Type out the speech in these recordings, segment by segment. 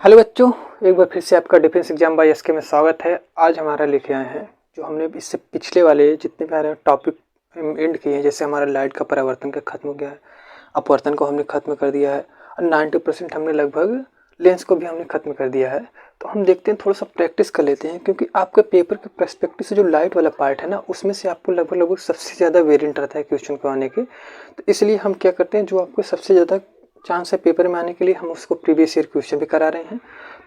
Hello बच्चों, एक बार फिर से आपका डिफेंस एग्जाम बाय एसके में स्वागत है। आज हमारा लेके आए हैं जो हमने इससे पिछले वाले जितने प्यारे टॉपिक एंड किए हैं। जैसे हमारा लाइट का परावर्तन का खत्म हो गया है, अपवर्तन को हमने खत्म कर दिया है और 90% हमने लगभग लेंस को भी हमने खत्म कर दिया है। तो हम देखते हैं, थोड़ा सा प्रैक्टिस कर लेते हैं, क्योंकि आपके पेपर के पर्सपेक्टिव से जो लाइट वाला पार्ट है ना, उसमें से आपको लगभग सबसे ज़्यादा वेरिएंट रहता है क्वेश्चन को आने के। तो इसलिए हम क्या करते हैं, जो आपको सबसे ज़्यादा चांस है पेपर में आने के लिए, हम उसको प्रीवियस ईयर क्वेश्चन भी करा रहे हैं।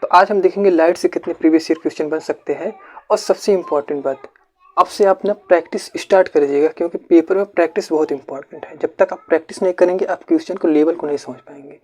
तो आज हम देखेंगे लाइट से कितने प्रीवियस ईयर क्वेश्चन बन सकते हैं। और सबसे इम्पॉर्टेंट बात, अब से आप ना प्रैक्टिस स्टार्ट कर दीजिएगा, क्योंकि पेपर में प्रैक्टिस बहुत इंपॉर्टेंट है। जब तक आप प्रैक्टिस नहीं करेंगे, आप क्वेश्चन को लेवल को नहीं समझ पाएंगे।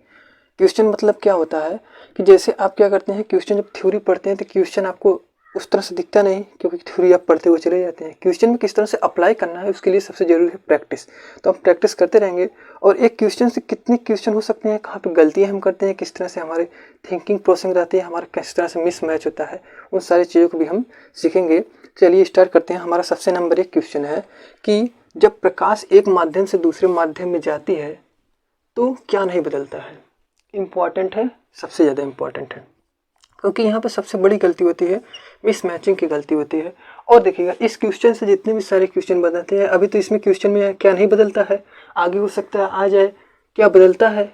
क्वेश्चन मतलब क्या होता है कि जैसे आप क्या करते हैं, क्वेश्चन जब थ्योरी पढ़ते हैं तो क्वेश्चन आपको उस तरह से दिखता नहीं, क्योंकि थ्योरी आप पढ़ते हुए चले जाते हैं। क्वेश्चन में किस तरह से अप्लाई करना है, उसके लिए सबसे जरूरी है प्रैक्टिस। तो हम प्रैक्टिस करते रहेंगे। और एक क्वेश्चन से कितने क्वेश्चन हो सकते हैं, कहाँ पे गलतियाँ हम करते हैं, किस तरह से हमारे थिंकिंग प्रोसेस रहती है, हमारा किस तरह से मिसमैच होता है, उन सारी चीज़ों को भी हम सीखेंगे। चलिए स्टार्ट करते हैं। हमारा सबसे नंबर 1 क्वेश्चन है कि जब प्रकाश एक माध्यम से दूसरे माध्यम में जाती है तो क्या नहीं बदलता है। इम्पॉर्टेंट है, सबसे ज़्यादा इम्पॉर्टेंट है, क्योंकि यहाँ पर सबसे बड़ी गलती होती है मिसमैचिंग की गलती होती है। और देखिएगा, इस क्वेश्चन से जितने भी सारे क्वेश्चन बनाते हैं, अभी तो इसमें क्वेश्चन में क्या नहीं बदलता है, आगे हो सकता है आ जाए क्या बदलता है।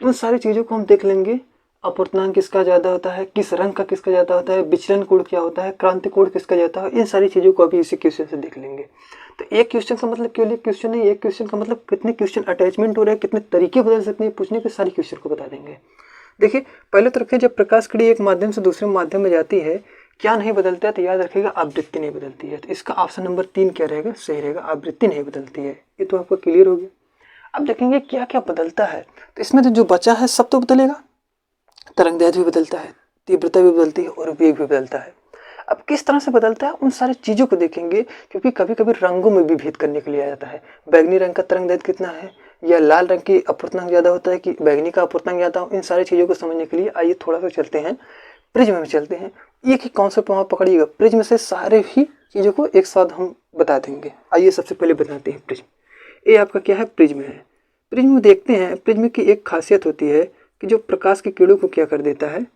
उन सारी चीज़ों को हम देख लेंगे। अपवर्तनांक किसका ज़्यादा होता है, किस रंग का किसका ज़्यादा होता है, विचलन कोण क्या होता है, क्रांति कोण किसका जाता है, इन सारी चीज़ों को अभी इसी क्वेश्चन से देख लेंगे। तो एक क्वेश्चन का मतलब केवल एक क्वेश्चन नहीं, एक क्वेश्चन का मतलब कितने क्वेश्चन अटैचमेंट हो रहे हैं, कितने तरीके बदल सकते हैं पूछने के, सारी क्वेश्चन को बता देंगे। देखिए, पहले तो रखें, जब प्रकाश किरण एक माध्यम से दूसरे माध्यम में जाती है क्या नहीं बदलता है, तो याद रखिएगा आवृत्ति नहीं बदलती है। तो इसका ऑप्शन नंबर 3 क्या रहेगा, सही रहेगा, आवृत्ति नहीं बदलती है। ये तो आपको क्लियर हो गया। अब देखेंगे क्या क्या बदलता है। तो इसमें तो जो बचा है सब तो बदलेगा। तरंगदैर्घ्य भी बदलता है, तीव्रता भी बदलती है और वेग भी बदलता है। अब किस तरह से बदलता है, उन सारी चीज़ों को देखेंगे, क्योंकि कभी कभी रंगों में भी भेद करने के लिए आ जाता है। बैगनी रंग का तरंगदैर्घ्य कितना है, या लाल रंग की अपवर्तनांक ज़्यादा होता है कि बैगनी का अपवर्तनांक ज़्यादा हो। इन सारी चीज़ों को समझने के लिए आइए थोड़ा सा चलते हैं, प्रिज्म में चलते हैं। एक ही कॉन्सेप्ट वहाँ पकड़िएगा, प्रिज्म से सारे ही चीज़ों को एक साथ हम बता देंगे। आइए सबसे पहले बताते हैं प्रिज्म। ये आपका क्या है, प्रिज्म है। प्रिज्म में देखते हैं, प्रिज्म की एक खासियत होती है कि जो प्रकाश की किरणों को क्या कर देता है,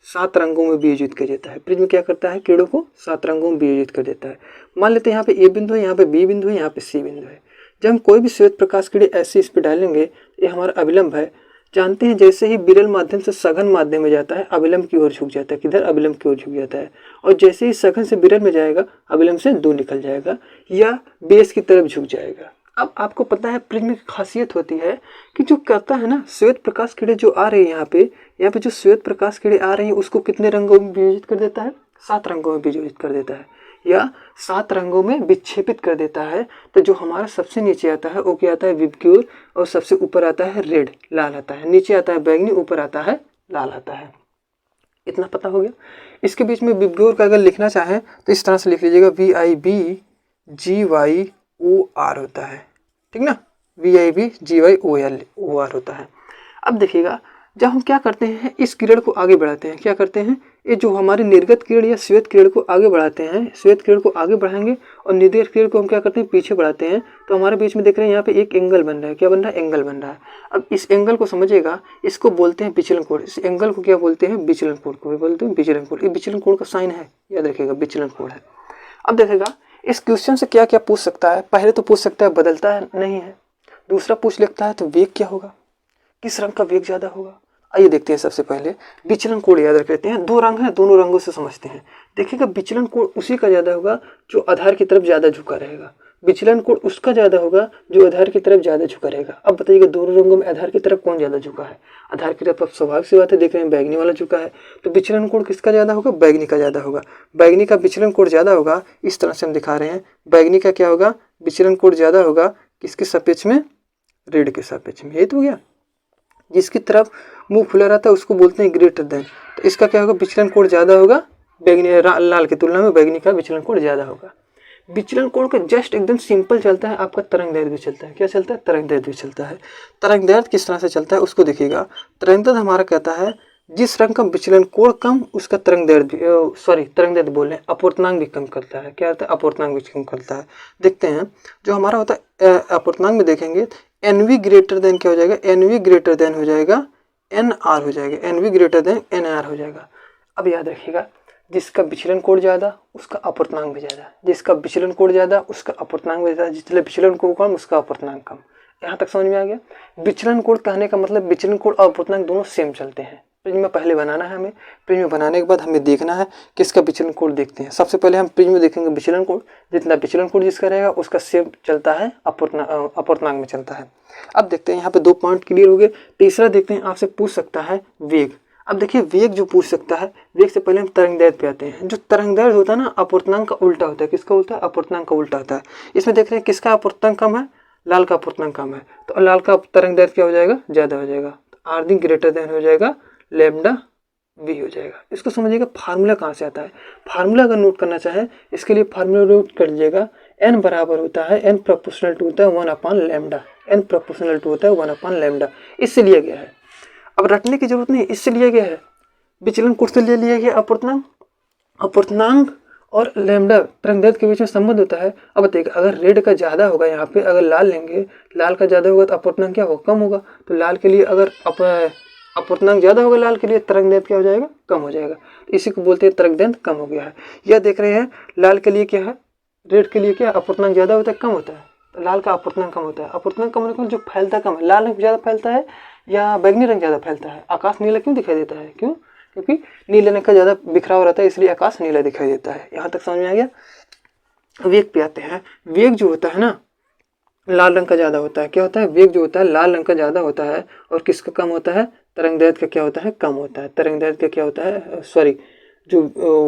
7 रंगों में वियोजित कर देता है। प्रिज्म क्या करता है, किरणों को 7 रंगों में वियोजित कर देता है। मान लेते हैं यहाँ पे ए बिंदु है, यहाँ पे बी बिंदु है, यहाँ पे सी बिंदु है। जब हम कोई भी श्वेत प्रकाश किरण ऐसे इस पे डालेंगे, ये हमारा अविलंब है। जानते हैं, जैसे ही विरल माध्यम से सघन माध्यम में जाता है, अविलंब की ओर झुक जाता है। किधर, अविलंब की ओर झुक जाता है। और जैसे ही सघन से विरल में जाएगा, अविलंब से दूर निकल जाएगा या बेस की तरफ झुक जाएगा। अब आपको पता है प्रिज्म की खासियत होती है कि जो करता है ना, श्वेत प्रकाश किरण जो आ रही है यहाँ पे जो श्वेत प्रकाश किरण आ रही है, उसको कितने रंगों में वियोजित कर देता है, 7 रंगों में वियोजित कर देता है, या 7 रंगों में विक्षेपित कर देता है। तो जो हमारा सबसे नीचे आता है वो क्या आता है, विबग्योर, और सबसे ऊपर आता है रेड, लाल आता है। नीचे आता है बैगनी, ऊपर आता है लाल आता है। इतना पता हो गया। इसके बीच में विबग्योर का अगर लिखना चाहें तो इस तरह से लिख लीजिएगा, VIBGYOR होता है, ठीक ना, VIBGYOR होता है। अब देखिएगा, जब हम क्या करते हैं, इस किरण को आगे बढ़ाते हैं, क्या करते हैं, ये जो हमारी निर्गत किरण या श्वेत किरण को आगे बढ़ाते हैं, श्वेत किरण को आगे बढ़ाएंगे और निर्गत किरण को हम क्या करते हैं, पीछे बढ़ाते हैं। तो हमारे बीच में देख रहे हैं यहाँ पे एक एंगल बन रहा है। क्या बन रहा है, एंगल बन रहा है। अब इस एंगल को समझिएगा, इसको बोलते हैं विचलन कोण। इस एंगल को क्या बोलते हैं, विचलन कोण को भी बोलते हैं विचलन कोण। ये विचलन कोण का साइन है, याद रखिएगा, विचलन कोण है। अब देखेगा, इस क्वेश्चन से क्या क्या पूछ सकता है। पहले तो पूछ सकता है बदलता है नहीं है। दूसरा पूछ लेता है तो वेग क्या होगा, किस रंग का वेग ज्यादा होगा। आइए देखते हैं। सबसे पहले विचलन कोण याद रख लेते हैं। 2 रंग हैं, दोनों रंगों से समझते हैं। देखिएगा, विचलन कोण उसी का ज्यादा होगा जो आधार की तरफ ज्यादा झुका रहेगा। विचलन कोण उसका ज्यादा होगा जो आधार की तरफ ज्यादा झुका रहेगा। अब बताइएगा, दोनों रंगों में आधार की तरफ कौन ज्यादा झुका है, आधार की तरफ। अब स्वाभाविक सी बात है, देख रहे हैं बैगनी वाला झुका है, तो विचलन कोण किसका ज्यादा होगा, बैगनी का ज्यादा होगा। बैगनी का विचलन कोण ज्यादा होगा, इस तरह से हम दिखा रहे हैं। बैगनी का क्या होगा, विचलन कोण ज्यादा होगा, किसके सापेक्ष में, रेड के सापेक्ष में। ये तो हो गया। जिसकी तरफ मुंह खुला रहता है उसको बोलते हैं ग्रेटर देन। तो इसका क्या होगा, विचलन कोण ज्यादा होगा, बैगनी लाल की तुलना में बैगनी का विचलन कोण ज्यादा होगा। विचलन कोण का जस्ट एकदम सिंपल चलता है आपका तरंगदैर्घ्य भी चलता है। क्या चलता है, तरंगदैर्घ्य भी चलता है। तरंगदैर्घ्य किस तरह से चलता है उसको देखिएगा। तरंगदैर्घ्य हमारा कहता है जिस रंग का विचलन कोण कम, उसका तरंगदैर्घ्य बोल रहे हैं, अपवर्तनांक भी कम करता है। क्या होता है, अपवर्तनांक भी कम करता है। देखते हैं, जो हमारा होता है अपवर्तनांक में देखेंगे, NV ग्रेटर देन क्या हो जाएगा, NV ग्रेटर देन हो जाएगा एन आर हो जाएगा, N V greater than N R हो जाएगा। अब याद रखिएगा, जिसका विचलन कोण ज़्यादा उसका अपवर्तनांक भी ज़्यादा, जिसका विचलन कोण ज़्यादा उसका अपवर्तनांक भी ज़्यादा, जिसका विचलन कोण कम उसका अपवर्तनांक कम। यहाँ तक समझ में आ गया। विचलन कोण कहने का मतलब विचलन कोण और अपवर्तनांक दोनों सेम चलते हैं। प्रिज्म में पहले बनाना है हमें, प्रिज्म बनाने के बाद हमें देखना है किसका विचलन कोण देखते हैं। सबसे पहले हम प्रिज्म में देखेंगे विचलन कोण, जितना विचलन कोण जिसका रहेगा उसका सेम चलता है, अपवर्तनांक में चलता है। अब देखते हैं, यहाँ पे 2 पॉइंट क्लियर हो गए। तीसरा देखते हैं, आपसे पूछ सकता है वेग। अब देखिए वेग जो पूछ सकता है, वेग से पहले हम तरंगदैर्घ्य पे आते हैं। जो तरंगदैर्घ्य होता है ना, अपवर्तनांक का उल्टा होता है। किसका उल्टा? अपवर्तनांक का उल्टा होता है। इसमें देख रहे हैं किसका अपवर्तनांक कम है, लाल का अपवर्तनांक कम है, तो लाल का तरंगदैर्घ्य क्या हो जाएगा, ज़्यादा हो जाएगा। तो आर डी ग्रेटर देन हो जाएगा लैम्डा वी हो जाएगा। इसको समझिएगा फार्मूला कहाँ से आता है। फार्मूला अगर नोट करना चाहें इसके लिए फार्मूला नोट कर लीजिएगा। एन बराबर होता है, एन प्रोपोर्शनल टू होता है 1/λ, एन प्रोपोर्शनल टू होता है 1/λ। इससे लिया गया है, अब रटने की जरूरत नहीं, इससे लिया गया है। विचलन कोण से ले लिया गया अपवर्तनांक, अपवर्तनांक और लैम्डा तरंगदैर्घ्य के बीच में संबंध होता है। अब देखिए अगर रेड का ज़्यादा होगा, यहाँ पे अगर लाल लेंगे, लाल का ज़्यादा होगा तो अपवर्तनांक क्या होगा, कम होगा। तो लाल के लिए अगर अपवर्तनांक ज़्यादा होगा, लाल के लिए तरंगदैर्घ्य क्या हो जाएगा, कम हो जाएगा। तो इसी को बोलते हैं तरंगदैर्घ्य कम हो गया है। यह देख रहे हैं लाल के लिए क्या है, रेड के लिए क्या अपवर्तनांक ज़्यादा होता है, कम होता है, तो लाल का अपवर्तनांक कम होता है। अपवर्तनांक कम होने का जो फैलता कम है, लाल रंग ज़्यादा फैलता है या बैगनी रंग ज़्यादा फैलता है। आकाश नीला क्यों दिखाई देता है, क्यों? क्योंकि नीले रंग का ज़्यादा बिखराव रहता है, इसलिए आकाश नीला दिखाई देता है। यहाँ तक समझ में आ गया। वेग पे आते हैं। वेग जो होता है ना, लाल रंग का ज़्यादा होता है। क्या होता है, वेग जो होता है लाल रंग का ज़्यादा होता है, और किसका कम होता है, तरंगदैर्घ्य का क्या होता है, कम होता है। तरंगदैर्घ्य का क्या होता है, सॉरी, जो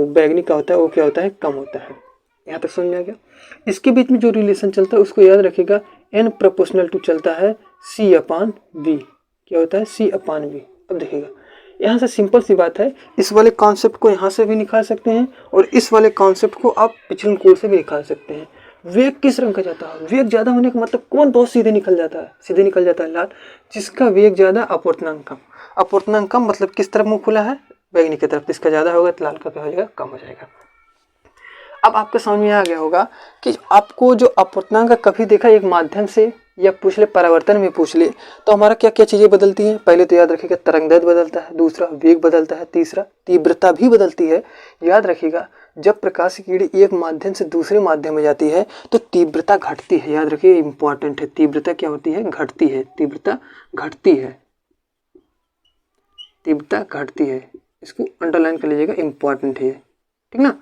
बैगनी का होता है वो क्या होता है, कम होता है। यहाँ तक समझ में आ गया। इसके बीच में जो रिलेशन चलता है उसको याद रखिएगा, एन प्रोपोर्शनल टू चलता है C/V। क्या होता है, C/V। अब देखिएगा यहाँ से सिंपल सी बात है, इस वाले कॉन्सेप्ट को यहाँ से भी निकाल सकते हैं और इस वाले कॉन्सेप्ट को आप विचलन कोण से भी निकाल सकते हैं। वेग किस रंग का जाता है, वेग ज़्यादा होने का मतलब कौन बहुत सीधे निकल जाता है, सीधे निकल जाता है लाल। जिसका वेग ज़्यादा अपवर्तनांक कम, अपवर्तनांक कम मतलब किस तरफ मुँह खुला है, बैगनी की तरफ। जिसका ज़्यादा होगा तो लाल का क्या हो जाएगा, कम हो जाएगा। अब आपके समझ में आ गया होगा कि आपको जो अपवर्तनांक का कभी देखा एक माध्यम से या पूछ ले, परावर्तन में पूछ ले, तो हमारा क्या क्या चीज़ें बदलती हैं। पहले तो याद रखिएगा तरंगदैर्घ्य बदलता है, दूसरा वेग बदलता है, तीसरा तीव्रता भी बदलती है। याद रखिएगा जब प्रकाश की किरण एक माध्यम से दूसरे माध्यम में जाती है तो तीव्रता घटती है। याद रखिए, इंपॉर्टेंट है। तीव्रता क्या होती है, घटती है। तीव्रता घटती है, तीव्रता घटती है। इसको अंडरलाइन कर लीजिएगा, इंपॉर्टेंट है, ठीक ना।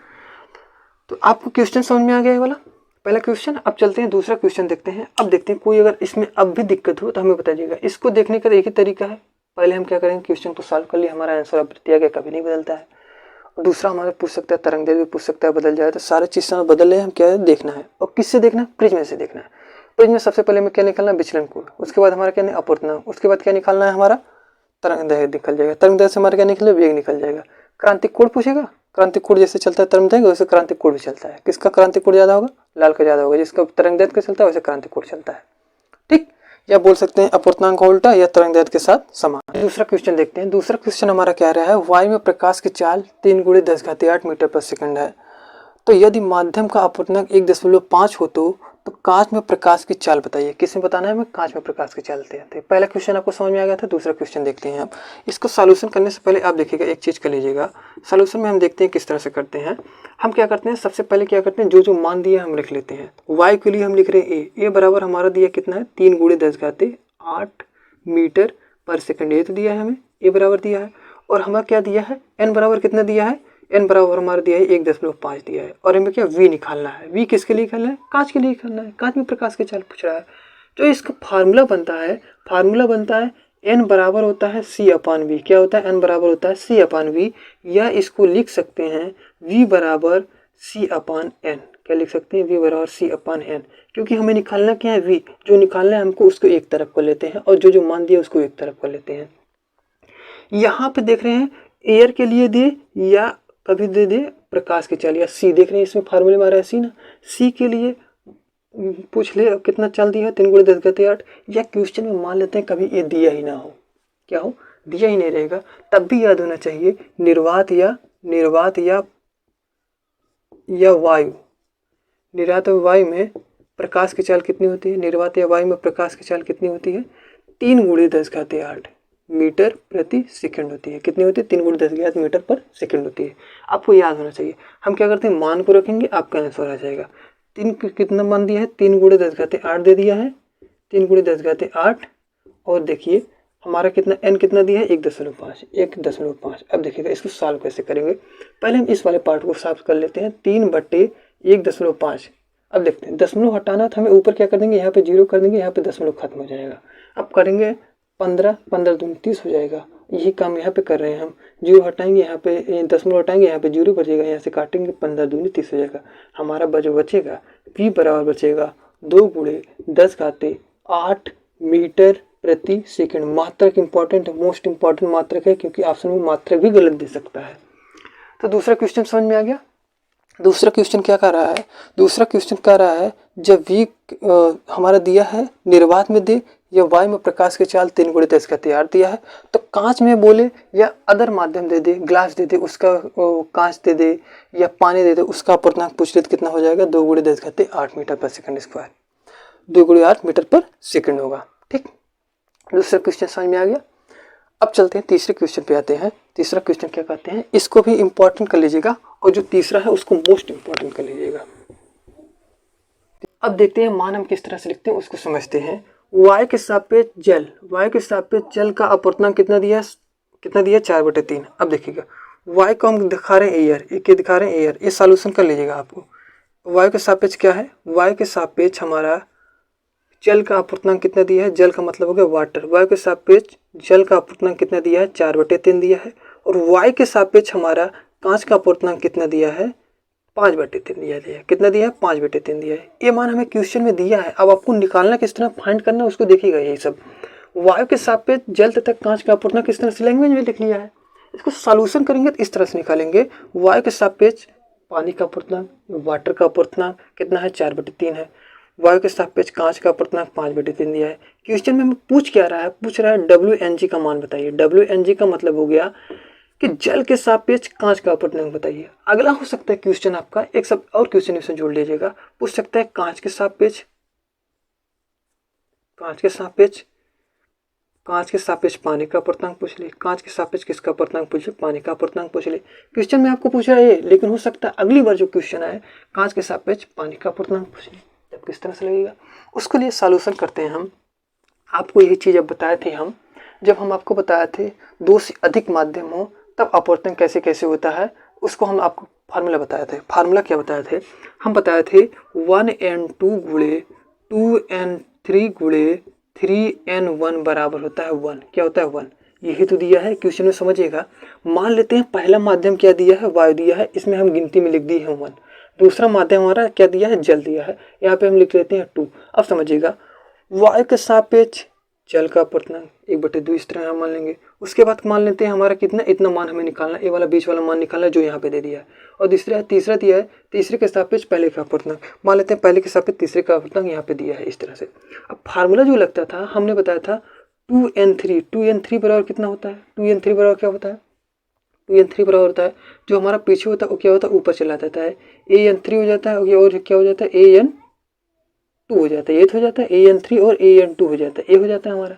तो आपको क्वेश्चन समझ में आ गया है वाला पहला क्वेश्चन। अब चलते हैं दूसरा क्वेश्चन देखते हैं। अब देखते हैं कोई अगर इसमें अब भी दिक्कत हो तो हमें बताइएगा। इसको देखने का एक ही तरीका है, पहले हम क्या करेंगे, क्वेश्चन को सॉल्व कर लिए, हमारा आंसर अब दिया गया कभी नहीं बदलता है। और दूसरा हमारे पूछ सकता है तरंगदैर्घ्य भी पूछ सकता है, बदल जाए तो सारे चीज़ से बदल रहे हैं, हम क्या है देखना है। और किससे देखना है, प्रिज्म से देखना है। प्रिज्म में सबसे पहले हमें क्या निकालना है, विचलन कोण। उसके बाद हमारा क्या अपवर्तनांक, उसके बाद क्या निकालना है, हमारा तरंगदैर्घ्य निकल जाएगा। तरंगदैर्घ्य से हमारा क्या निकलेगा, वेग निकल जाएगा। क्रांतिक कोण पूछेगा, क्रांतिक कोण जैसे चलता है तरंगदैर्घ्य वैसे क्रांतिक कोण भी चलता है। किसका क्रांतिक कोण ज़्यादा होगा, लाल का ज़्यादा होगा। जिसका तरंगदैर्घ्य चलता है वैसे क्रांतिक कोण चलता है, ठीक। या बोल सकते हैं अपवर्तनांक का उल्टा या तरंगदैर्घ्य के साथ समान। दूसरा क्वेश्चन देखते हैं। दूसरा क्वेश्चन हमारा क्या रहा है, वायु में प्रकाश की चाल 3 × 10⁸ मीटर पर सेकंड है। तो यदि माध्यम का अपवर्तनांक 1.5 हो तो कांच में प्रकाश की चाल बताइए। किसमें बताना है हमें, कांच में प्रकाश की चाल बताते हैं। पहला क्वेश्चन आपको समझ में आ गया था। दूसरा क्वेश्चन देखते हैं। आप इसको सॉल्यूशन करने से पहले आप देखिएगा एक चीज़ कर लीजिएगा। सॉल्यूशन में हम देखते हैं किस तरह से करते हैं। हम क्या करते हैं, सबसे पहले क्या करते हैं, जो जो मान दिया हम लिख लेते हैं। वाई के लिए हम लिख रहे हैं ए बराबर हमारा दिया कितना है, 3 × 10⁸ मीटर पर सेकंड। ये तो दिया है हमें, ए बराबर दिया है। और हमारा क्या दिया है, एन बराबर कितना दिया है, एन बराबर हमारा दिया है 1.5 दिया है। और हमें क्या वी निकालना है। वी किसके लिए निकालना है, कांच के लिए निकालना है। कांच में प्रकाश की चाल पूछ रहा है। तो इसका फार्मूला बनता है एन बराबर होता है C/V। क्या होता है, एन बराबर होता है C/V। या इसको लिख सकते हैं V बराबर C/N। क्या लिख सकते हैं, V बराबर C/N। क्योंकि हमें निकालना क्या है, V जो निकालना है हमको उसको एक तरफ कर लेते हैं और जो जो मान दिया उसको एक तरफ कर लेते हैं। यहाँ पे देख रहे हैं एयर के लिए दे या कभी दे दे प्रकाश की चाल, या सी देख रहे हैं इसमें फार्मूले में आ रहा है सी ना। सी के लिए पूछ ले कितना चाल दिया है, 3 × 10⁸। या क्वेश्चन में मान लेते हैं कभी ये दिया ही ना हो, क्या हो, दिया ही नहीं रहेगा, तब भी याद होना चाहिए निर्वात या वायु। निर्वात और वायु में प्रकाश की चाल कितनी होती है, निर्वात या वायु में प्रकाश की चाल कितनी होती है, 3 × 10⁸ मीटर प्रति सेकंड होती है। कितनी होती है? 3 × 10⁻³ मीटर पर सेकंड होती है। आपको याद होना चाहिए। हम क्या करते हैं, मान को रखेंगे, आपका आंसर आ जाएगा। 3 कितना मान दिया है? 3 × 10⁻8 दे दिया है, 3 × 10⁻8। और देखिए हमारा कितना n कितना दिया है? 1.5 1.5। अब देखिएगा इसको सॉल्व कैसे करेंगे। पहले हम इस वाले पार्ट को सॉल्व कर लेते हैं। 3/1.5। अब देखते हैं, दशमलव हटाना तो हमें ऊपर क्या कर देंगे, यहाँ पे 0 कर देंगे, यहाँ पे दशमलव खत्म हो जाएगा। अब करेंगे 15, 15 दूनी 30 हो जाएगा। यही काम यहाँ पे कर रहे हैं हम। 0 हटाएंगे, यहाँ पे दशमलव हटाएंगे, यहाँ पे 0 बचेगा, यहाँ से काटेंगे, 15 दूनी 30 हो जाएगा। हमारा जो बचेगा p बराबर बचेगा 2 × 10⁸ मीटर प्रति सेकंड। मात्रक इंपॉर्टेंट है, मोस्ट इंपॉर्टेंट मात्रक है, क्योंकि ऑप्शन में मात्रक भी गलत दे सकता है। तो दूसरा क्वेश्चन समझ में आ गया। दूसरा क्वेश्चन क्या कर रहा है? दूसरा क्वेश्चन कह रहा है जब v हमारा दिया है निर्वात में दे या वायु में प्रकाश की चाल 3 × 10⁻³ दिया है, तो कांच में बोले या अदर माध्यम दे दे, ग्लास दे दे, उसका कांच दे दे या पानी दे दे, उसका अपूर्णांक पूछ ले तो कितना हो जाएगा? 2 × 10⁸ मीटर पर सेकंड स्क्वायर। 2 × 8 मीटर पर सेकंड होगा। ठीक, दूसरा क्वेश्चन समझ में आ गया। अब चलते हैं तीसरे क्वेश्चन पे आते हैं। तीसरा क्वेश्चन क्या कहते हैं, इसको भी इंपॉर्टेंट कर लीजिएगा और जो तीसरा है उसको मोस्ट इंपॉर्टेंट कर लीजिएगा। अब देखते हैं मान हम किस तरह से लिखते हैं, उसको समझते हैं। y के सापेक्ष जल, y के सापेक्ष जल का अपूर्णांक कितना दिया है? कितना दिया? 4/3। अब देखिएगा y को हम दिखा रहे हैं एयर, एक दिखा रहे हैं एयर, ये सॉल्यूशन कर लीजिएगा आपको। y के सापेक्ष क्या है? y के सापेक्ष हमारा जल का अपूर्णांक कितना दिया है? जल का मतलब हो गया वाटर। y के सापेक्ष जल का अपूर्णांक कितना दिया है? 4/3 दिया है। और y के सापेक्ष हमारा कांच का अपूर्णांक कितना दिया है? 5/3 दिया है। कितना दिया है? 5/3 दिया है। ये मान हमें क्वेश्चन में दिया है। अब आपको निकालना किस तरह, फाइंड करना, उसको देखिएगा। यही सब वायु के सापेक्ष जल तथा कांच का अपूर्णांक किस तरह से लैंग्वेज में लिख लिया है। इसको सॉल्यूशन करेंगे तो इस तरह से निकालेंगे। वायु के सापेक्ष पानी का अपूर्णांक, वाटर का अपूर्णांक कितना है? 4/3 है। वायु के सापेक्ष कांच का अपूर्णांक 5/3 दिया है। क्वेश्चन में हमें पूछ क्या रहा है? पूछ रहा है WNG का मान बताइए। WNG का मतलब हो गया कि जल के सापेक्ष कांच का अपूर्णांक बताइए। अगला हो सकता है क्वेश्चन आपका एक सब और क्वेश्चन इसमें जोड़ लीजिएगा। पूछ सकता है कांच के सापेक्ष पानी का अपूर्णांक पूछ ले। कांच के सापेक्ष किसका अपूर्णांक पूछ ले? पानी का अपूर्णांक पूछ ले। क्वेश्चन में आपको पूछ रहा है, लेकिन हो सकता है अगली बार जो क्वेश्चन आए कांच के सापेक्ष पानी का अपूर्णांक पूछ ले, तब किस तरह से लगेगा। उसके लिए सॉल्यूशन करते हैं हम। आपको यही चीज अब बताए थे हम, जब हम आपको बताए थे 2 से अधिक माध्यम हो तब अपवर्तन कैसे कैसे होता है, उसको हम आपको फार्मूला बताए थे। फार्मूला क्या बताए थे? हम बताए थे 1n2 × 2n3 × 3n1 बराबर होता है 1। क्या होता है? 1। यही तो दिया है क्वेश्चन में, समझिएगा। मान लेते हैं पहला माध्यम क्या दिया है? वायु दिया है, इसमें हम गिनती में लिख दिए हैं 1। दूसरा माध्यम हमारा क्या दिया है? जल दिया है, यहाँ पे हम लिख लेते हैं 2। अब समझिएगा वायु के सापेक्ष जल का अपूर्णांक 1/2 इस तरह हम मान लेंगे। उसके बाद मान लेते हैं हमारा कितना, इतना मान हमें निकालना है, ये वाला बीच वाला मान निकालना है जो यहाँ पे दे दिया है। और तीसरा दिया है, तीसरे के सापेक्ष पहले का अपूर्णांक मान लेते हैं, पहले के सापेक्ष तीसरे का अपूर्णांक यहाँ पे दिया है इस तरह से। अब फार्मूला जो लगता था, हमने बताया था 2n3 बराबर कितना होता है? 2n3 बराबर क्या होता है? 2n3 बराबर होता है, जो हमारा पीछे होता है वो क्या होता है? ऊपर चला जाता है, an3 हो जाता है। और क्या हो जाता है? an2 हो जाता है। ये हो जाता है an3 और an2 हो जाता है, ये हो जाता है हमारा।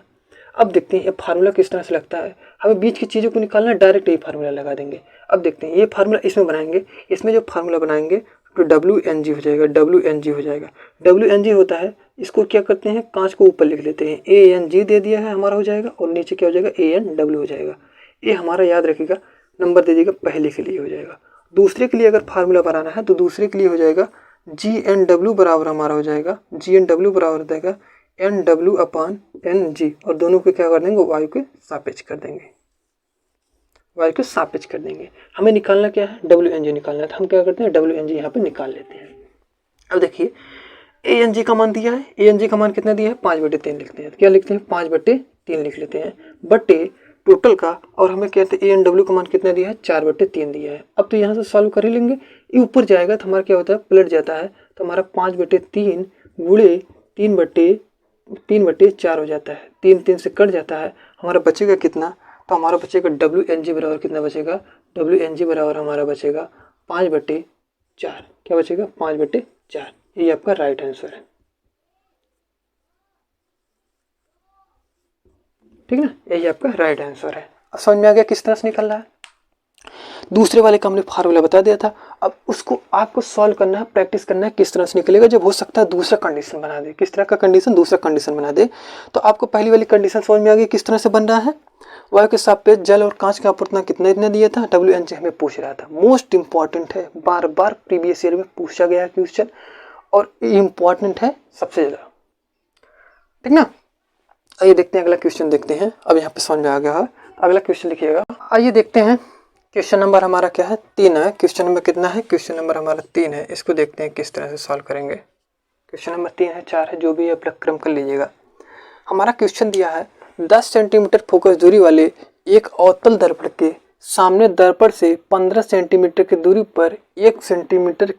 अब देखते हैं ये फार्मूला किस तरह से लगता है। हमें बीच की चीज़ों को निकालना, डायरेक्ट ये फार्मूला लगा देंगे। अब देखते हैं ये फार्मूला इसमें बनाएंगे, इसमें जो फार्मूला बनाएंगे तो WNG हो जाएगा। WNG हो जाएगा। WNG होता है, इसको क्या करते हैं, कांच को ऊपर लिख लेते हैं, ANG दे दिया है हमारा हो जाएगा, और नीचे क्या हो जाएगा? ANW हो जाएगा। ये हमारा याद रखिएगा, नंबर दे दीजिएगा, पहले के लिए हो जाएगा। दूसरे के लिए अगर फार्मूला बनाना है तो दूसरे के लिए हो जाएगा GNW बराबर हमारा हो जाएगा, GNW बराबर हो जाएगा NW/NG, और दोनों को क्या कर देंगे? वायु के सापेक्ष कर देंगे, वायु के सापेक्ष कर देंगे। हमें निकालना क्या है? WNG निकालना है, तो हम क्या करते हैं? WNG यहाँ पे निकाल लेते हैं। अब देखिए ANG का मान दिया है, ANG का मान कितना दिया है? 5/3 लिखते हैं। क्या लिखते हैं? 5/3 लिख लेते हैं, बटे टोटल का। और हमें कहते हैं ANW का मान कितना दिया है? 4/3 दिया है। अब तो यहाँ से सॉल्व कर ही लेंगे, ये ऊपर जाएगा तो हमारा क्या होता है? पलट जाता है, तो हमारा 5/3 गुणे 3/4 हो जाता है। 3 से कट जाता है, हमारा बचेगा कितना? तो हमारा बचेगा WNG बराबर कितना बचेगा? WNG बराबर हमारा बचेगा 5/4। क्या बचेगा? 5/4। ये आपका राइट आंसर है। ठीक है ना, यही आपका राइट आंसर है। अब समझ में आ गया किस तरह से निकल रहा है। दूसरे वाले का हमने फार्मूला बता दिया था, अब उसको आपको सॉल्व करना है, प्रैक्टिस करना है किस तरह से निकलेगा। जब हो सकता है दूसरा कंडीशन बना दे, किस तरह का कंडीशन, दूसरा कंडीशन बना दे। तो आपको पहली वाली कंडीशन समझ में आ गई किस तरह से बन रहा है। वायु के सापेक्ष जल और कांच का आपूर्ति कितना इतना दिया था, WNC हमें पूछ रहा था। मोस्ट इंपॉर्टेंट है, बार बार प्रीवियस ईयर में पूछा गया क्वेश्चन और इंपॉर्टेंट है सबसे ज्यादा, ठीक ना। आइए देखते हैं अगला क्वेश्चन देखते हैं। अब यहाँ पे समझ में आ गया है, अगला क्वेश्चन लिखिएगा। आइए देखते हैं क्वेश्चन नंबर हमारा क्या है, 3 है। क्वेश्चन नंबर कितना है, क्वेश्चन नंबर हमारा 3 है। इसको देखते हैं किस तरह से सॉल्व करेंगे। क्वेश्चन नंबर 3 है, 4 है, जो भी आप क्रम कर लीजिएगा। हमारा क्वेश्चन दिया है 10 सेंटीमीटर फोकस दूरी वाले एक अवतल दर्पण के सामने दर्पण से 15 सेंटीमीटर की दूरी पर 1 सेंटीमीटर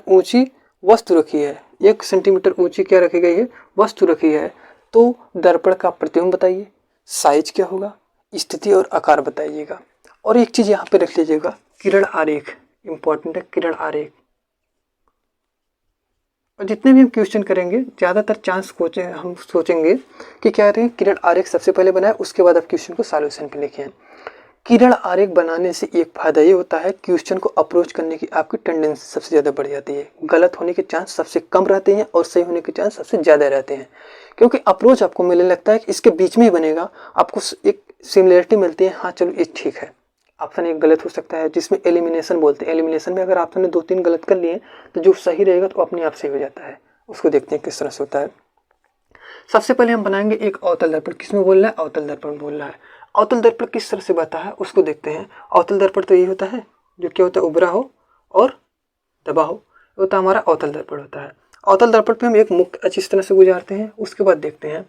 ऊंची वस्तु रखी है। 1 सेंटीमीटर ऊंची क्या रखी गई है, वस्तु रखी है। तो दर्पण का प्रतिबिंब बताइए, साइज क्या होगा, स्थिति और आकार बताइएगा। और एक चीज यहाँ पे रख लीजिएगा, किरण आरेख इंपॉर्टेंट है, किरण आरेख। और जितने भी हम क्वेश्चन करेंगे ज़्यादातर चांस हम सोचेंगे कि क्या करें, किरण आरेख सबसे पहले बनाए, उसके बाद आप क्वेश्चन को सॉल्यूशन पे लिखें। किरण आरेख बनाने से एक फायदा ये होता है, क्वेश्चन को अप्रोच करने की आपकी टेंडेंसी सबसे ज़्यादा बढ़ जाती है। गलत होने के चांस सबसे कम रहते हैं और सही होने के चांस सबसे ज़्यादा रहते हैं, क्योंकि अप्रोच आपको मिलने लगता है कि इसके बीच में ही बनेगा, आपको एक सिमिलरिटी मिलती है। हाँ चलो ये ठीक है, ऑप्शन एक गलत हो सकता है, जिसमें एलिमिनेशन बोलते हैं। एलिमिनेशन में अगर आपने 2-3 गलत कर लिए तो जो सही रहेगा तो अपने आप सही हो जाता है। उसको देखते हैं किस तरह से होता है। सबसे पहले हम बनाएंगे एक अवतल दर्पण। किसमें बोल रहा है, अवतल दर्पण बोल रहा है। अवतल दर्पण किस तरह से बनता है उसको देखते हैं। अवतल दर्पण तो यही होता है जो क्या होता है, उभरा हो और दबा हो, होता हमारा अवतल दर्पण होता है। अवतल दर्पण पे हम एक मुख्य अच्छी तरह से गुजारते हैं। उसके बाद देखते हैं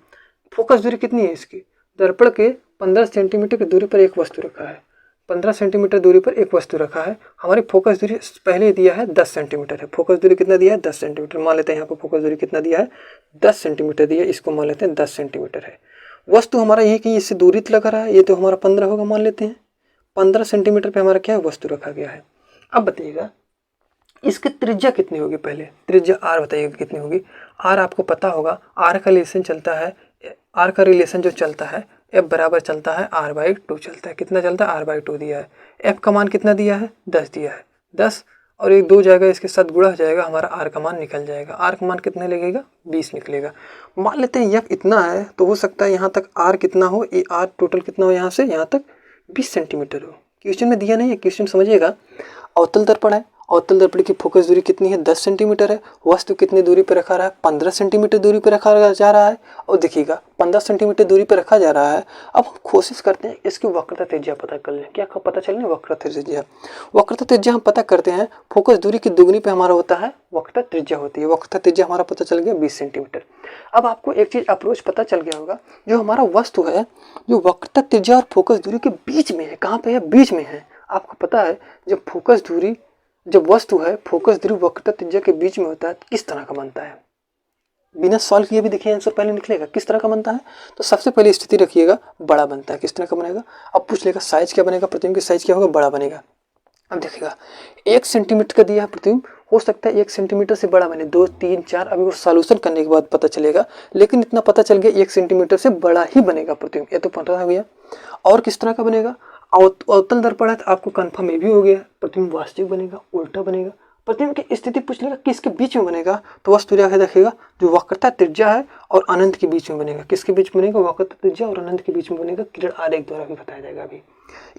फोकस दूरी कितनी है इसकी। दर्पण के 15 सेंटीमीटर की दूरी पर एक वस्तु रखा है। 15 सेंटीमीटर दूरी पर एक वस्तु रखा है। हमारी फोकस दूरी पहले दिया है 10 सेंटीमीटर है। फोकस दूरी कितना दिया है, 10 सेंटीमीटर। मान लेते हैं यहाँ पर फोकस दूरी कितना दिया है, 10 सेंटीमीटर दिया है। इसको मान लेते हैं 10 सेंटीमीटर है। वस्तु हमारा ये कि इससे दूरी लगा रहा है, ये तो हमारा 15 होगा, मान लेते हैं 15 सेंटीमीटर पे हमारा क्या है, वस्तु रखा गया है। अब बताइएगा इसकी त्रिज्या कितनी होगी। पहले त्रिज्या r बताइएगा कितनी होगी। r आपको पता होगा, r का रिलेशन चलता है, r का रिलेशन जो चलता है f बराबर चलता है r/2 चलता है। कितना चलता है, r/2 दिया है। f का मान कितना दिया है, 10 दिया है। 10 और एक 2 जाएगा, इसके साथ गुणा हो जाएगा, हमारा r का मान निकल जाएगा। r का मान कितने लगेगा, 20 निकलेगा। मान लेते हैं f इतना है, तो हो सकता है यहाँ तक r कितना हो, ये r टोटल कितना हो, यहाँ से यहाँ तक 20 सेंटीमीटर हो। क्वेश्चन में दिया नहीं है, क्वेश्चन समझिएगा। अवतल दर्पण है, अवतल दर्पण की फोकस दूरी कितनी है, 10 सेंटीमीटर है। वस्तु कितनी दूरी पर रखा रहा है, 15 सेंटीमीटर दूरी पर रखा जा रहा है। और देखिएगा 15 सेंटीमीटर दूरी पर रखा जा रहा है। अब हम कोशिश करते हैं इसकी वक्रता त्रिज्या पता कर लें। क्या पता चलने, वक्रता त्रिज्या। वक्रता त्रिज्या हम पता करते हैं, फोकस दूरी की दुगनी पे हमारा होता है वक्रता त्रिज्या होती है। वक्रता त्रिज्या हमारा पता चल गया 20 सेंटीमीटर। अब आपको एक चीज अप्रोच पता चल गया होगा, जो हमारा वस्तु है जो वक्रता त्रिज्या और फोकस दूरी के बीच में है। कहाँ पे है, बीच में है। आपको पता है जब फोकस दूरी, जब वस्तु है फोकस दूरी वक्रता त्रिज्या के बीच में होता है, किस तरह का बनता है। बिना सॉल्व किए भी देखिए आंसर पहले निकलेगा किस तरह का बनता है। तो सबसे पहले स्थिति रखिएगा, बड़ा बनता है। किस तरह का बनेगा, अब पूछ लेगा साइज क्या बनेगा, प्रतिबिंब की साइज क्या होगा, बड़ा बनेगा। अब देखिएगा 1 सेंटीमीटर का दिया है प्रतिबिंब, हो सकता है 1 सेंटीमीटर से बड़ा बने, 2, 3, 4, अभी वो सॉल्यूशन करने के बाद पता चलेगा। लेकिन इतना पता चल गया 1 सेंटीमीटर से बड़ा ही बनेगा प्रतिबिंब, ये तो पता हो गया। और किस तरह का बनेगा, अवतल दर्पण है तो आपको कंफर्म ये भी हो गया, प्रतिबिंब वास्तविक बनेगा, उल्टा बनेगा। प्रतिबिंब की स्थिति पूछ लेगा किसके बीच में बनेगा, तो वस्तु क्या देखेगा, जो वक्रता त्रिज्या है और अनंत के बीच में बनेगा। किसके बीच में बनेगा, वक्रता त्रिज्या और अनंत के बीच में बनेगा। किरण आरेख द्वारा भी बताया जाएगा। अभी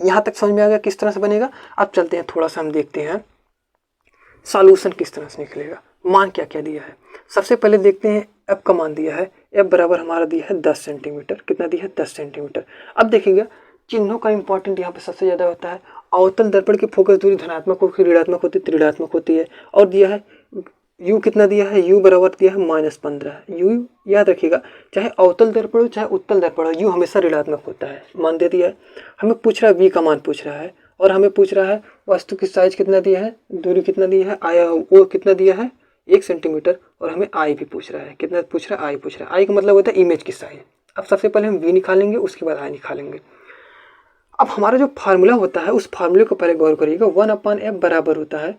यहाँ तक समझ में आ गया किस तरह से बनेगा। अब चलते हैं थोड़ा सा, हम देखते हैं सॉल्यूशन किस तरह से निकलेगा। मान क्या क्या दिया है, सबसे पहले देखते हैं f का मान दिया है। f बराबर हमारा दिया है 10 सेंटीमीटर। कितना दिया है, 10 सेंटीमीटर। अब देखिएगा चिन्हों का इंपॉर्टेंट यहाँ पे सबसे ज्यादा होता है। अवतल दर्पण की फोकस दूरी धनात्मक होती है, ऋणात्मक होती है, त्रिणात्मक होती है। और दिया है u कितना दिया है, u बराबर दिया है -15। u याद रखिएगा, चाहे अवतल दर्पण हो चाहे उत्तल दर्पण हो, u हमेशा ऋणात्मक होता है। मान दे दिया है। हमें पूछ रहा है v का मान पूछ रहा है, और हमें पूछ रहा है वस्तु की साइज कितना दिया है, दूरी कितना दिया है, आया वो कितना दिया है 1 सेंटीमीटर। और हमें आई भी पूछ रहा है, कितना पूछ रहा है, आई पूछ रहा है। आई का मतलब होता है इमेज की साइज। अब सबसे पहले हम v निकालेंगे, उसके बाद आई निकालेंगे। अब हमारा जो फार्मूला होता है उस फार्मूले को पहले गौर करिएगा। 1/f बराबर होता है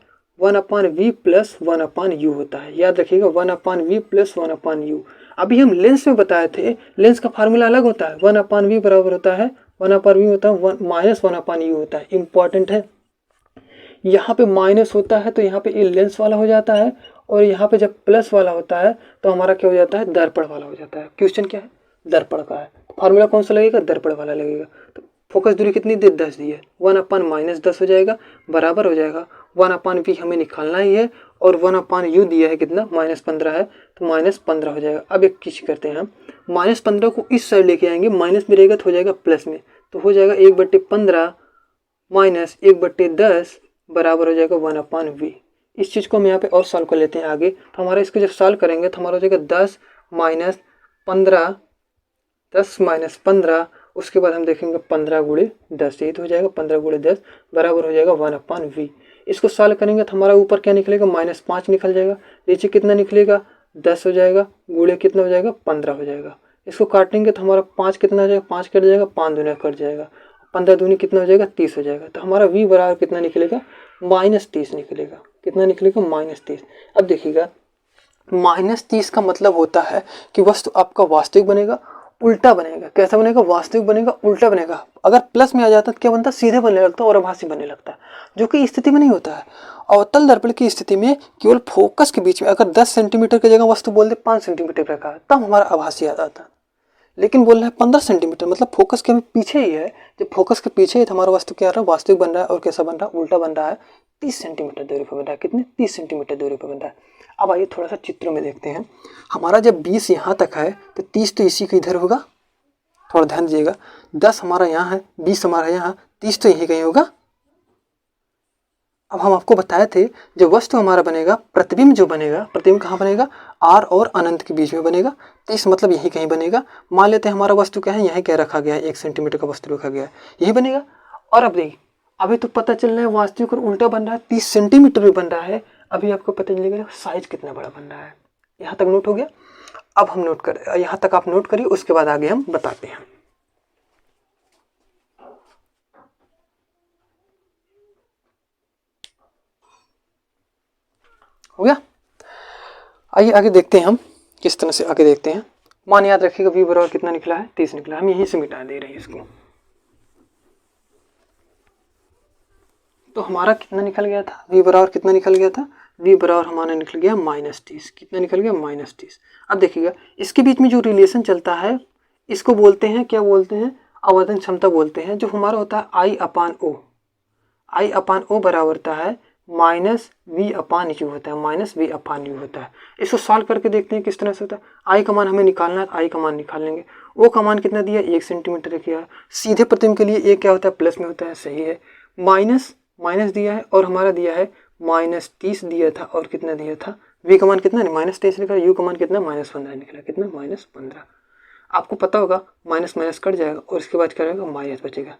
1/v + 1/u होता है। याद रखिएगा 1/v + 1/u। अभी हम लेंस में बताए थे, लेंस का फार्मूला अलग होता है, 1/v बराबर होता है 1/v होता है -1/u होता है। इंपॉर्टेंट है, यहाँ पे माइनस होता है तो यहाँ पे ये लेंस वाला हो जाता है, और यहाँ पे जब प्लस वाला होता है तो हमारा क्या हो जाता है, दर्पण वाला हो जाता है। क्वेश्चन क्या है, दर्पण का है। फार्मूला कौन सा लगेगा, दर्पण वाला लगेगा। तो फोकस दूरी कितनी दी, 10 दी है, 1/-10 हो जाएगा, बराबर हो जाएगा 1/v हमें निकालना ही है, और 1/u दिया है कितना, -15 है, तो -15 हो जाएगा। अब एक चीज करते हैं हम, -15 को इस साइड लेके आएंगे, माइनस में रहेगा तो हो जाएगा प्लस में, तो हो जाएगा 1/15 -1/10 बराबर हो जाएगा 1/v। इस चीज़ को हम यहाँ पे और सॉल्व कर लेते हैं आगे। तो हमारा इसको जब सॉल्व करेंगे तो हमारा हो जाएगा 10 - 15, उसके बाद हम देखेंगे 15 × 10, यही तो हो जाएगा 15 × 10 बराबर हो जाएगा 1/v। इसको सॉल्व करेंगे तो हमारा ऊपर क्या निकलेगा, -5 निकल जाएगा, नीचे कितना निकलेगा, 10 हो जाएगा, गुणे कितना हो जाएगा, 15 हो जाएगा। इसको काटेंगे तो हमारा 5 कितना हो जाएगा, 5 कट जाएगा, 5 दूना कट जाएगा, 15 दूनी कितना हो जाएगा, 30 हो जाएगा। तो हमारा v बराबर कितना निकलेगा, -30 निकलेगा। कितना निकलेगा, -30। अब देखिएगा, -30 का मतलब होता है कि वस्तु आपका वास्तविक बनेगा, उल्टा बनेगा। कैसा बनेगा, वास्तविक बनेगा, उल्टा बनेगा। अगर प्लस में आ जाता तो क्या बनता, सीधे बनने लगता और आभासी बनने लगता है, जो कि स्थिति में नहीं होता है। अवतल दर्पण की स्थिति में केवल फोकस के बीच में अगर 10 सेंटीमीटर की जगह वस्तु बोल दे 5 सेंटीमीटर रखा है, तब हमारा आभासी आ जाता है। लेकिन बोल रहा है 15 सेंटीमीटर, मतलब फोकस के पीछे ही है। जब फोकस के पीछे ही तो हमारा वस्तु क्या आ रहा है, वास्तविक बन रहा है। और कैसा बन रहा है, उल्टा बन रहा है, 30 सेंटीमीटर दूरी पर बन रहा है। कितने, 30 सेंटीमीटर दूरी पर बन रहा है। अब आइए थोड़ा सा चित्रों में देखते हैं। हमारा जब 20 यहाँ तक है तो 30 तो इसी के इधर होगा, थोड़ा ध्यान दीजिएगा। 10 हमारा यहाँ है, 20 हमारा यहाँ, 30 तो यहीं कहीं होगा। अब हम आपको बताए थे, जो वस्तु हमारा बनेगा, प्रतिबिंब जो बनेगा, प्रतिबिंब कहाँ बनेगा, r और अनंत के बीच में बनेगा। 30 मतलब यहीं कहीं बनेगा। मान लेते हैं हमारा वस्तु क्या है, यहीं क्या रखा गया है, 1 सेंटीमीटर का वस्तु रखा गया है, यही बनेगा। और अब देखिए, अभी तो पता चल रहा है वास्तविक और उल्टा बन रहा है, 30 सेंटीमीटर भी बन रहा है। अभी आपको पता चलेगा साइज कितना बड़ा बन रहा है। यहाँ तक नोट हो गया। अब हम नोट कर, यहाँ तक आप नोट करिए, उसके बाद आगे हम बताते हैं। हो गया। आइए आगे देखते हैं हम किस तरह से आगे देखते हैं। मान याद रखिएगा v बराबर कितना निकला है, 30 निकला। हम यहीं से मिटा दे रहे हैं इसको। तो हमारा कितना निकल गया था, v बराबर कितना निकल गया था, v बराबर हमारा निकल गया -30। कितना निकल गया, -30। अब देखिएगा, इसके बीच में जो रिलेशन चलता है, इसको बोलते हैं, क्या बोलते हैं, आवर्धन क्षमता बोलते हैं। जो हमारा होता है I/O, I/O बराबर होता है -v/u होता है, -v/u होता है। इसको सॉल्व करके देखते हैं किस तरह से होता है। आई का मान हमें निकालना है, आई का मान निकाल लेंगे। ओ का मान कितना दिया, 1 सेंटीमीटर किया है। सीधे प्रतिबिंब के लिए ए क्या होता है, प्लस में होता है, सही है। माइनस दिया है, और हमारा दिया है -30 दिया था, और कितना दिया था, v का मान कितना, -23 निकला, u का मान कितना, -15 निकला। कितना, -15। आपको पता होगा माइनस माइनस कट जाएगा, और इसके बाद क्या रहेगा, माइनस बचेगा।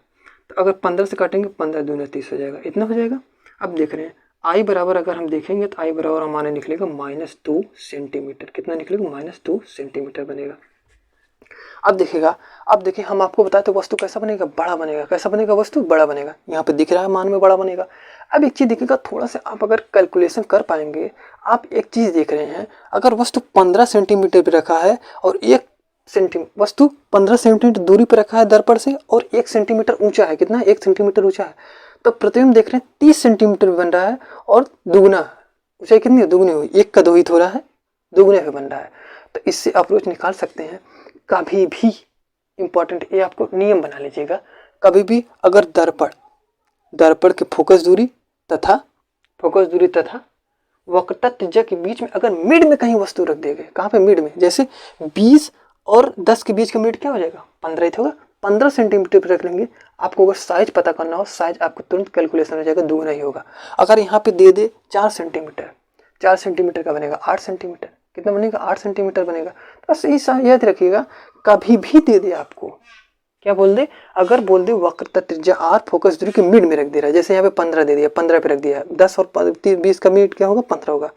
तो अगर 15 से काटेंगे, 15 दूना 30 हो जाएगा, इतना हो जाएगा। अब देख रहे हैं आई बराबर, अगर हम देखेंगे तो आई बराबर हमारा निकलेगा -2 सेंटीमीटर। कितना निकलेगा, -2 सेंटीमीटर बनेगा। अब देखिएगा, अब देखिए, हम आपको बताते तो वस्तु कैसा बनेगा, बड़ा बनेगा। कैसा बनेगा, वस्तु बड़ा बनेगा। यहाँ पे दिख रहा है मान में बड़ा बनेगा। अब एक चीज देखिएगा, थोड़ा सा आप अगर कैलकुलेशन कर पाएंगे, आप एक चीज देख रहे हैं, अगर वस्तु 15 सेंटीमीटर पे रखा है और वस्तु 15 सेंटीमीटर दूरी पर रखा है दर्पण से, और 1 सेंटीमीटर ऊंचा है। कितना, 1 सेंटीमीटर ऊंचा है। तो प्रतिबिंब देख रहे हैं 30 सेंटीमीटर बन रहा है, और दुगुना ऊंचाई कितनी है, दुगुनी हुई, 1 का 2 ही हो रहा है, दुगुने पे बन रहा है। तो इससे अप्रोच निकाल सकते हैं। कभी भी इंपॉर्टेंट, ये आपको नियम बना लीजिएगा, कभी भी अगर दर्पण के फोकस दूरी तथा वक्रता त्रिज्या के बीच में अगर मिड में कहीं वस्तु रख देंगे, कहाँ पे, मिड में, जैसे 20 और 10 के बीच का मिड क्या हो जाएगा, 15 ही होगा। 15 सेंटीमीटर पर रख लेंगे। आपको अगर साइज पता करना हो, साइज आपको तुरंत कैलकुलेशन हो जाएगा, दुगना ही होगा। अगर यहाँ पे दे दे 4 सेंटीमीटर का बनेगा 8 सेंटीमीटर। कितना बनेगा, 8 सेंटीमीटर बनेगा। तो बस यही याद रखिएगा, कभी भी दे दे आपको, क्या बोल दे, अगर बोल दे वक्रता त्रिज्या r फोकस दूरी के मिड में रख दे रहा है, जैसे यहाँ पे 15 दे दिया, 15 पे रख दिया, 10 और 20 का मिड क्या होगा, 15 होगा।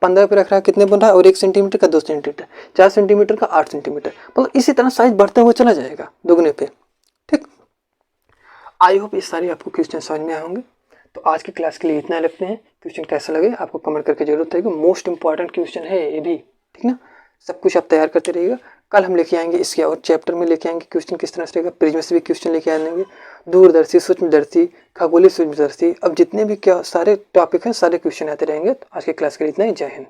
15 पे रख रहा है, कितने बन रहा है, और 1 सेंटीमीटर का 2 सेंटीमीटर, 4 सेंटीमीटर का 8 सेंटीमीटर, मतलब इसी तरह साइज बढ़ते हुए चला जाएगा दुगने पे। ठीक, आई होप ये सारे आपको क्वेश्चन समझ में आए होंगे। तो आज की क्लास के लिए इतना रखते हैं। क्वेश्चन कैसा लगे आपको कमेंट करके जरूर बताइएगा। मोस्ट इंपॉर्टेंट क्वेश्चन है ये भी, ठीक ना। सब कुछ आप तैयार करते रहिएगा। कल हम लेके आएंगे इसके और चैप्टर में लेके आएंगे क्वेश्चन किस तरह से रहेगा, प्रिज्म से भी क्वेश्चन लेके आएंगे, दूरदर्शी, सूक्ष्मदर्शी, खगोलीय सूक्ष्मदर्शी, अब जितने भी क्या सारे टॉपिक हैं सारे क्वेश्चन आते रहेंगे। तो आज के क्लास के लिए इतना ही। जय हिंद।